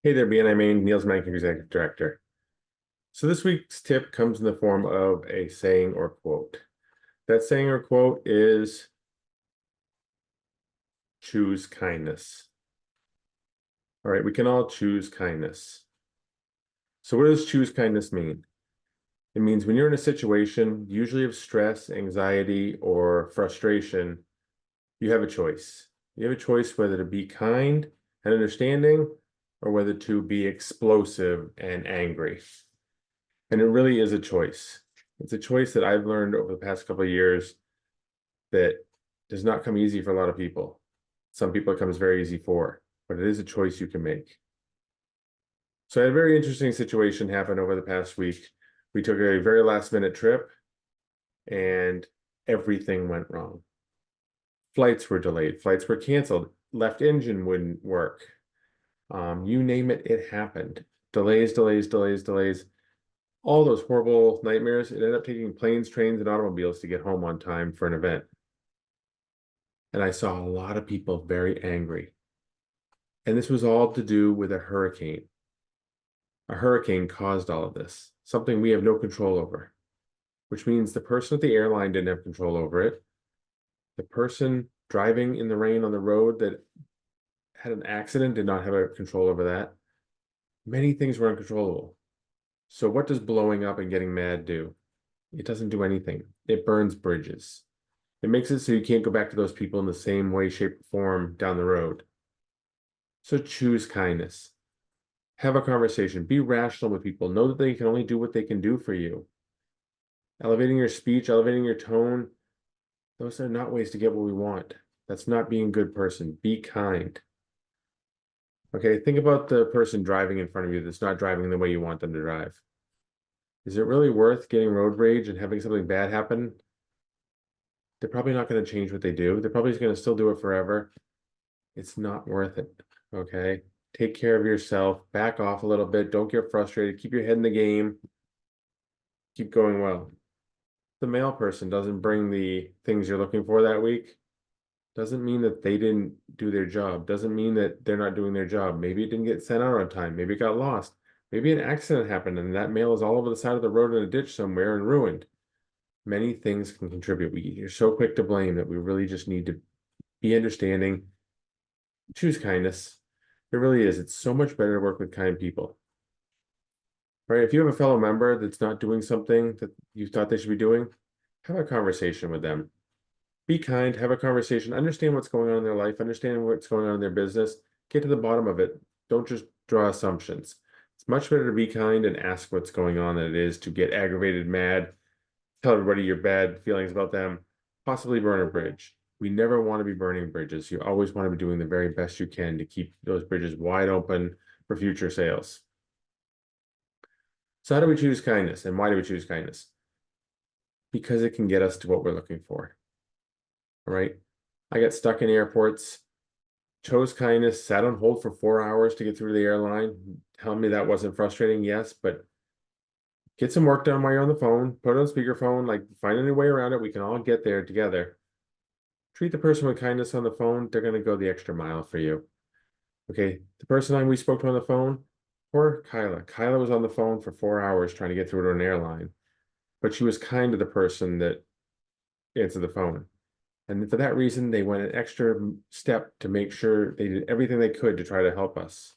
Hey there, BNI Maine, Niels Mank, Executive Director. So this week's tip comes in the form of a saying or quote. That saying or quote is choose kindness. All right, we can all choose kindness. So what does choose kindness mean? It means when you're in a situation, usually of stress, anxiety, or frustration, you have a choice. You have a choice whether to be kind and understanding or whether to be explosive and angry. And it really is a choice. It's a choice that I've learned over the past couple of years that does not come easy for a lot of people. Some people it comes very easy for, but it is a choice you can make. So I had a very interesting situation happen over the past week. We took a very last minute trip and everything went wrong. Flights were delayed, flights were canceled, left engine wouldn't work. You name it, it happened. Delays, delays, delays, delays. All those horrible nightmares. It ended up taking planes, trains, and automobiles to get home on time for an event. And I saw a lot of people very angry. And this was all to do with a hurricane. A hurricane caused all of this, something we have no control over, which means the person at the airline didn't have control over it. The person driving in the rain on the road that had an accident did not have a control over that. Many things were uncontrollable. So what does blowing up and getting mad do? It doesn't do anything. It burns bridges. It makes it so you can't go back to those people in the same way, shape, or form down the road. So choose kindness. Have a conversation. Be rational with people. Know that they can only do what they can do for you. Elevating your speech, elevating your tone, those are not ways to get what we want. That's not being a good person. Be kind. Okay, think about the person driving in front of you that's not driving the way you want them to drive. Is it really worth getting road rage and having something bad happen? They're probably not going to change what they do. They're probably going to still do it forever. It's not worth it. Okay. Take care of yourself. Back off a little bit. Don't get frustrated. Keep your head in the game. Keep going well. The mail person doesn't bring the things you're looking for that week. Doesn't mean that they didn't do their job. Doesn't mean that they're not doing their job. Maybe it didn't get sent out on time. Maybe it got lost. Maybe an accident happened and that mail is all over the side of the road in a ditch somewhere and ruined. Many things can contribute. You're so quick to blame that we really just need to be understanding. Choose kindness. It really is. It's so much better to work with kind people. Right? If you have a fellow member that's not doing something that you thought they should be doing, have a conversation with them. Be kind, have a conversation, understand what's going on in their life, understand what's going on in their business, get to the bottom of it. Don't just draw assumptions. It's much better to be kind and ask what's going on than it is to get aggravated, mad, tell everybody your bad feelings about them, possibly burn a bridge. We never want to be burning bridges. You always want to be doing the very best you can to keep those bridges wide open for future sales. So how do we choose kindness and why do we choose kindness? Because it can get us to what we're looking for. All right. I got stuck in airports, chose kindness, sat on hold for 4 hours to get through to the airline. Tell me that wasn't frustrating, yes, but get some work done while you're on the phone, put it on speakerphone, like find any way around it. We can all get there together. Treat the person with kindness on the phone. They're going to go the extra mile for you. Okay. The person we spoke to on the phone, poor Kyla. Kyla was on the phone for 4 hours trying to get through to an airline, but she was kind to the person that answered the phone. And for that reason, they went an extra step to make sure they did everything they could to try to help us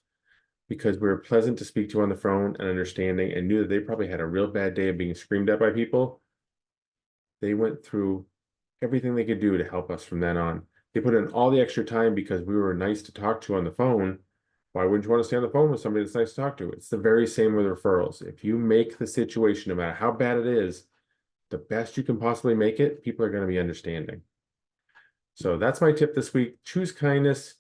because we were pleasant to speak to on the phone and understanding and knew that they probably had a real bad day of being screamed at by people. They went through everything they could do to help us from then on. They put in all the extra time because we were nice to talk to on the phone. Why wouldn't you want to stay on the phone with somebody that's nice to talk to? It's the very same with referrals. If you make the situation, no matter how bad it is, the best you can possibly make it, people are going to be understanding. So that's my tip this week. Choose kindness.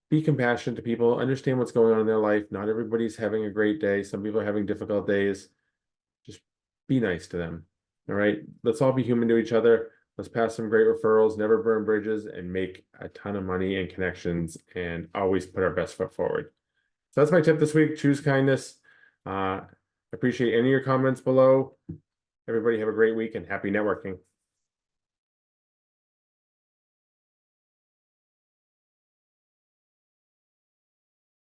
Be compassionate to people. Understand what's going on in their life. Not everybody's having a great day. Some people are having difficult days. Just be nice to them. All right. Let's all be human to each other. Let's pass some great referrals, never burn bridges, and make a ton of money and connections and always put our best foot forward. So that's my tip this week. Choose kindness. Appreciate any of your comments below. Everybody have a great week and happy networking.